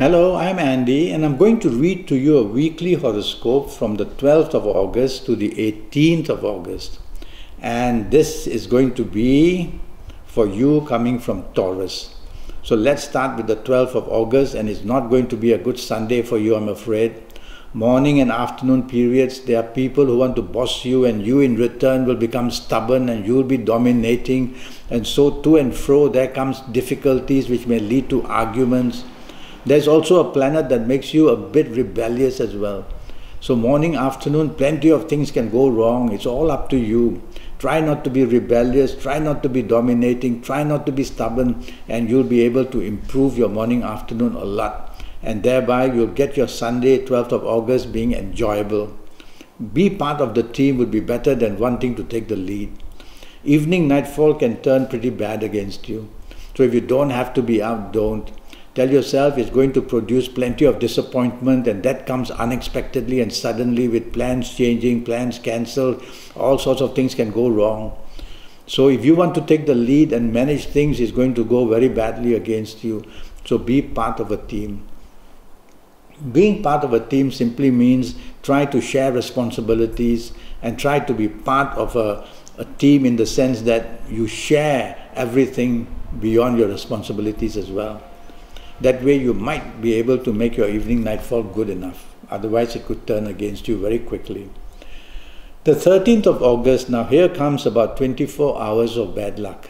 Hello, I'm Andy and I'm going to read to you a weekly horoscope from the 12th of August to the 18th of August. And this is going to be for you coming from Taurus. So let's start with the 12th of August, and it's not going to be a good Sunday for you, I'm afraid. Morning and afternoon periods, there are people who want to boss you, and you in return will become stubborn and you'll be dominating. And so to and fro there comes difficulties which may lead to arguments. There's also a planet that makes you a bit rebellious as well. So morning, afternoon, plenty of things can go wrong. It's all up to you. Try not to be rebellious, try not to be dominating, try not to be stubborn, and you'll be able to improve your morning, afternoon a lot. And thereby you'll get your Sunday, 12th of August, being enjoyable. Be part of the team would be better than wanting to take the lead. Evening, nightfall can turn pretty bad against you. So if you don't have to be out, don't. Tell yourself it's going to produce plenty of disappointment, and that comes unexpectedly and suddenly with plans changing, plans cancelled, all sorts of things can go wrong. So if you want to take the lead and manage things, it's going to go very badly against you. So be part of a team. Being part of a team simply means try to share responsibilities and try to be part of a team in the sense that you share everything beyond your responsibilities as well. That way you might be able to make your evening nightfall good enough. Otherwise it could turn against you very quickly. The 13th of August, now here comes about 24 hours of bad luck.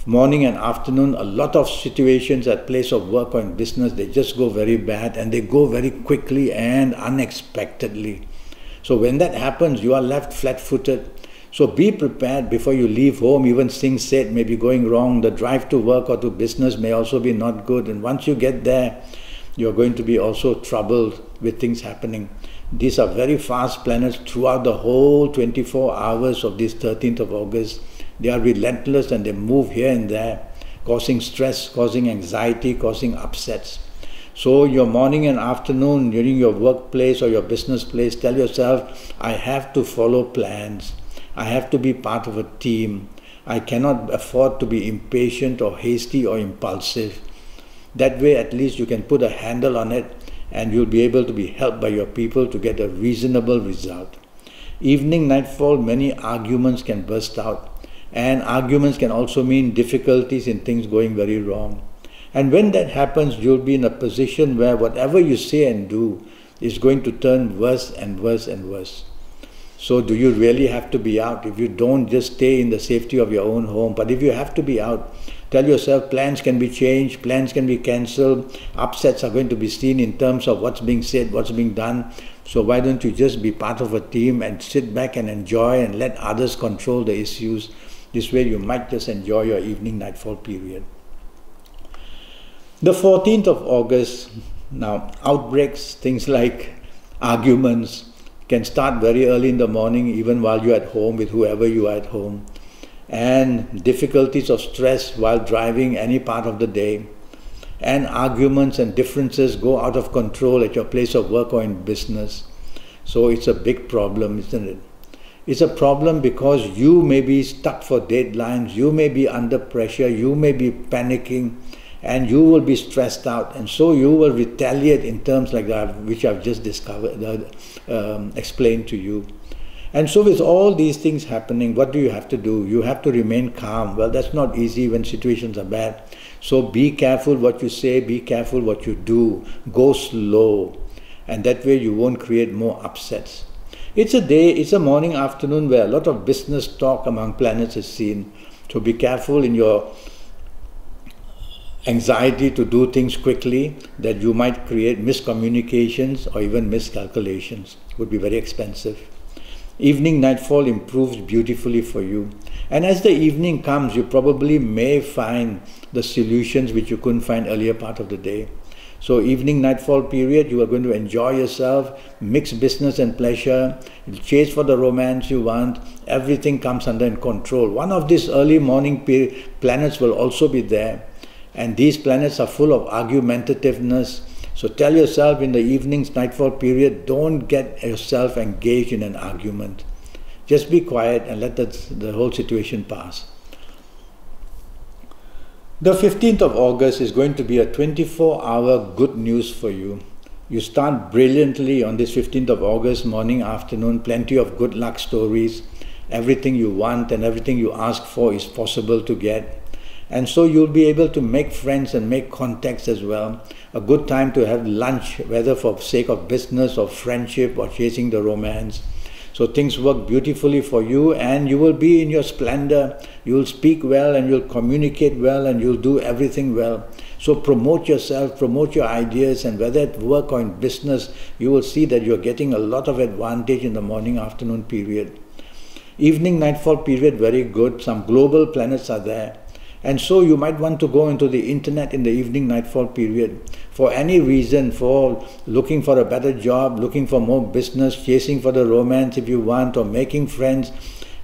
Morning and afternoon, a lot of situations at place of work or in business, they just go very bad, and they go very quickly and unexpectedly. So when that happens, you are left flat-footed. So be prepared before you leave home. Even things said may be going wrong. The drive to work or to business may also be not good. And once you get there, you're going to be also troubled with things happening. These are very fast planets throughout the whole 24 hours of this 13th of August. They are relentless and they move here and there, causing stress, causing anxiety, causing upsets. So your morning and afternoon during your workplace or your business place, tell yourself, I have to follow plans. I have to be part of a team. I cannot afford to be impatient or hasty or impulsive. That way at least you can put a handle on it, and you'll be able to be helped by your people to get a reasonable result. Evening, nightfall, many arguments can burst out, and arguments can also mean difficulties in things going very wrong. And when that happens, you'll be in a position where whatever you say and do is going to turn worse and worse and worse. So do you really have to be out? If you don't, just stay in the safety of your own home. But if you have to be out, tell yourself plans can be changed, plans can be cancelled, upsets are going to be seen in terms of what's being said, what's being done. So why don't you just be part of a team and sit back and enjoy and let others control the issues. This way you might just enjoy your evening nightfall period. The 14th of August, now outbreaks, things like arguments, can start very early in the morning, even while you're at home with whoever you are at home. And difficulties of stress while driving any part of the day. And arguments and differences go out of control at your place of work or in business. So it's a big problem, isn't it? It's a problem because you may be stuck for deadlines, you may be under pressure, you may be panicking, and you will be stressed out, and so you will retaliate in terms like that, which I've just explained to you. And so with all these things happening, what do you have to do? You have to remain calm. Well, that's not easy when situations are bad. So be careful what you say, be careful what you do. Go slow, and that way you won't create more upsets. It's a morning, afternoon where a lot of business talk among planets is seen. So be careful in your anxiety to do things quickly, that you might create miscommunications or even miscalculations. It would be very expensive. Evening nightfall improves beautifully for you. And as the evening comes, you probably may find the solutions which you couldn't find earlier part of the day. So evening nightfall period, you are going to enjoy yourself, mix business and pleasure, chase for the romance you want, everything comes under control. One of these early morning planets will also be there. And these planets are full of argumentativeness. So tell yourself in the evening's nightfall period, don't get yourself engaged in an argument. Just be quiet and let the whole situation pass. The 15th of August is going to be a 24-hour good news for you. You start brilliantly on this 15th of August, morning, afternoon, plenty of good luck stories. Everything you want and everything you ask for is possible to get. And so you'll be able to make friends and make contacts as well. A good time to have lunch, whether for sake of business or friendship or chasing the romance. So things work beautifully for you and you will be in your splendor. You'll speak well and you'll communicate well and you'll do everything well. So promote yourself, promote your ideas, and whether at work or in business, you will see that you're getting a lot of advantage in the morning, afternoon period. Evening, nightfall period, very good. Some global planets are there. And so you might want to go into the internet in the evening nightfall period for any reason, for looking for a better job, looking for more business, chasing for the romance if you want, or making friends.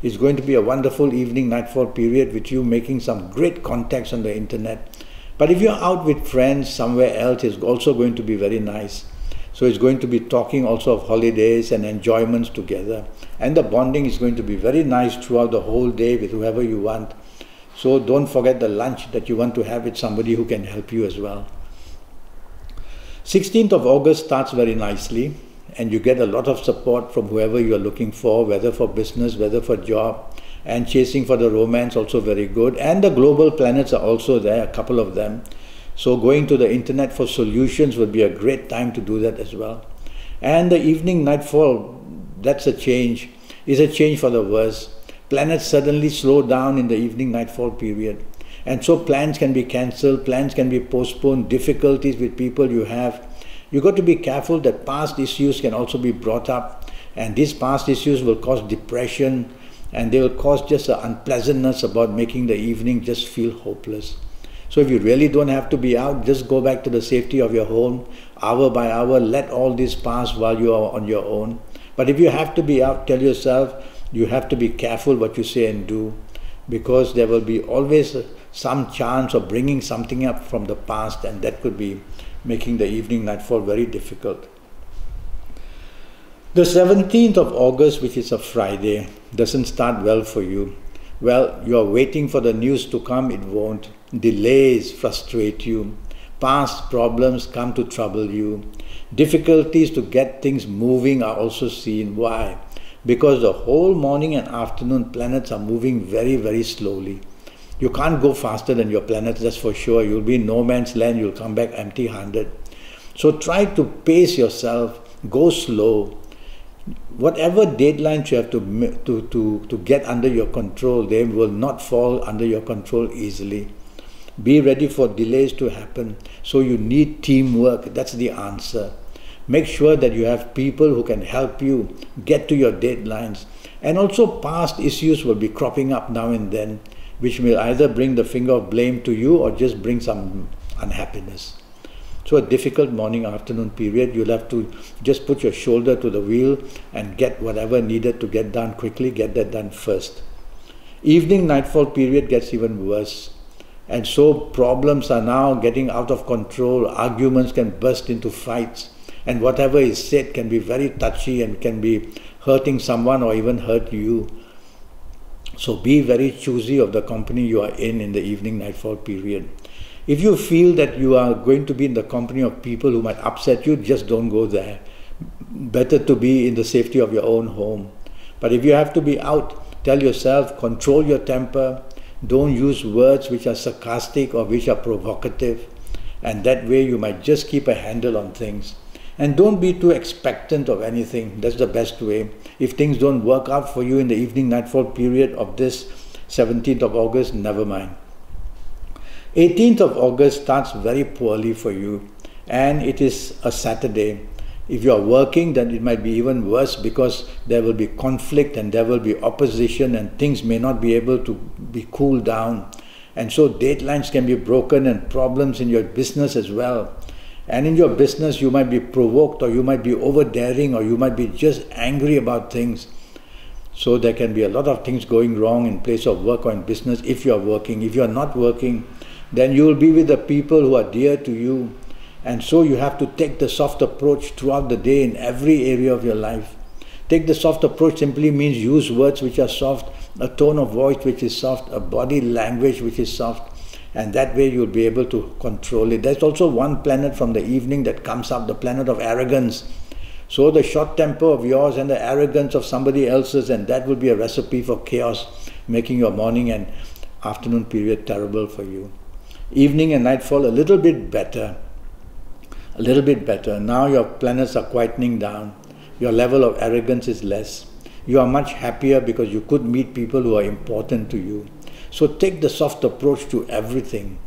It's going to be a wonderful evening nightfall period with you making some great contacts on the internet. But if you're out with friends somewhere else, it's also going to be very nice. So it's going to be talking also of holidays and enjoyments together. And the bonding is going to be very nice throughout the whole day with whoever you want. So don't forget the lunch that you want to have with somebody who can help you as well. 16th of August starts very nicely and you get a lot of support from whoever you are looking for, whether for business, whether for job, and chasing for the romance also very good. And the global planets are also there, a couple of them. So going to the internet for solutions would be a great time to do that as well. And the evening nightfall, that's a change. It's a change for the worse. Planets suddenly slow down in the evening nightfall period. And so plans can be cancelled, plans can be postponed, difficulties with people you have. You've got to be careful that past issues can also be brought up. And these past issues will cause depression and they will cause just an unpleasantness about making the evening just feel hopeless. So if you really don't have to be out, just go back to the safety of your home, hour by hour, let all this pass while you are on your own. But if you have to be out, tell yourself, you have to be careful what you say and do, because there will be always some chance of bringing something up from the past, and that could be making the evening nightfall very difficult. The 17th of August, which is a Friday, doesn't start well for you. Well, you are waiting for the news to come, it won't. Delays frustrate you. Past problems come to trouble you. Difficulties to get things moving are also seen. Why? Because the whole morning and afternoon planets are moving very, very slowly. You can't go faster than your planets, that's for sure. You'll be in no man's land, you'll come back empty-handed. So try to pace yourself, go slow. Whatever deadlines you have to get under your control, they will not fall under your control easily. Be ready for delays to happen. So you need teamwork, that's the answer. Make sure that you have people who can help you get to your deadlines. And also past issues will be cropping up now and then, which will either bring the finger of blame to you or just bring some unhappiness. So a difficult morning, afternoon period, you'll have to just put your shoulder to the wheel and get whatever needed to get done quickly, get that done first. Evening nightfall period gets even worse. And so problems are now getting out of control, arguments can burst into fights. And whatever is said can be very touchy and can be hurting someone or even hurt you. So be very choosy of the company you are in the evening nightfall period. If you feel that you are going to be in the company of people who might upset you, just don't go there. Better to be in the safety of your own home. But if you have to be out, tell yourself, control your temper. Don't use words which are sarcastic or which are provocative. And that way you might just keep a handle on things. And don't be too expectant of anything. That's the best way. If things don't work out for you in the evening nightfall period of this 17th of August, never mind. 18th of August starts very poorly for you, and it is a Saturday. If you are working, then it might be even worse, because there will be conflict and there will be opposition and things may not be able to be cooled down. And so deadlines can be broken and problems in your business as well. And in your business, you might be provoked, or you might be over-daring, or you might be just angry about things. So there can be a lot of things going wrong in place of work or in business if you are working. If you are not working, then you will be with the people who are dear to you. And so you have to take the soft approach throughout the day in every area of your life. Take the soft approach simply means use words which are soft, a tone of voice which is soft, a body language which is soft. And that way you'll be able to control it. There's also one planet from the evening that comes up, the planet of arrogance. So the short temper of yours and the arrogance of somebody else's, and that will be a recipe for chaos, making your morning and afternoon period terrible for you. Evening and nightfall a little bit better. A little bit better. Now your planets are quietening down. Your level of arrogance is less. You are much happier because you could meet people who are important to you. So take the soft approach to everything.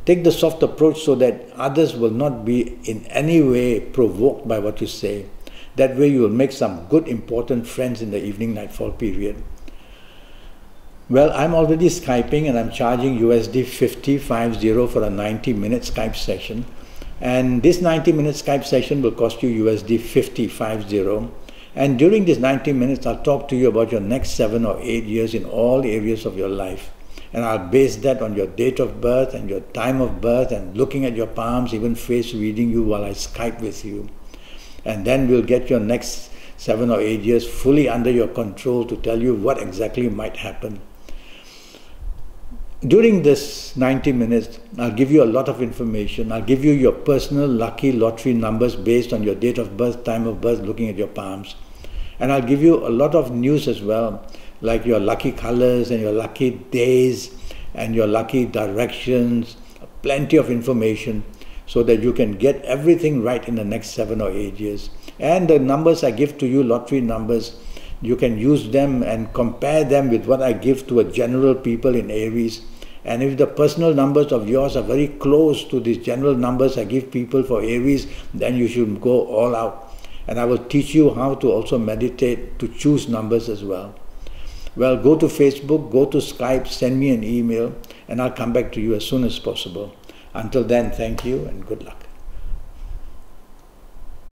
Take the soft approach so that others will not be in any way provoked by what you say. That way you will make some good important friends in the evening nightfall period. Well, I'm already Skyping and I'm charging USD 50 for a 90-minute Skype session. And this 90-minute Skype session will cost you USD 50. And during this 90 minutes, I'll talk to you about your next 7 or 8 years in all areas of your life. And I'll base that on your date of birth and your time of birth and looking at your palms, even face reading you while I Skype with you. And then we'll get your next 7 or 8 years fully under your control to tell you what exactly might happen. During this 90 minutes, I'll give you a lot of information. I'll give you your personal lucky lottery numbers based on your date of birth, time of birth, looking at your palms. And I'll give you a lot of news as well, like your lucky colors and your lucky days and your lucky directions, plenty of information so that you can get everything right in the next 7 or 8 years. And the numbers I give to you, lottery numbers, you can use them and compare them with what I give to a general people in Aries. And if the personal numbers of yours are very close to these general numbers I give people for Aries, then you should go all out. And I will teach you how to also meditate to choose numbers as well. Well, go to Facebook, go to Skype, send me an email, and I'll come back to you as soon as possible. Until then, thank you and good luck.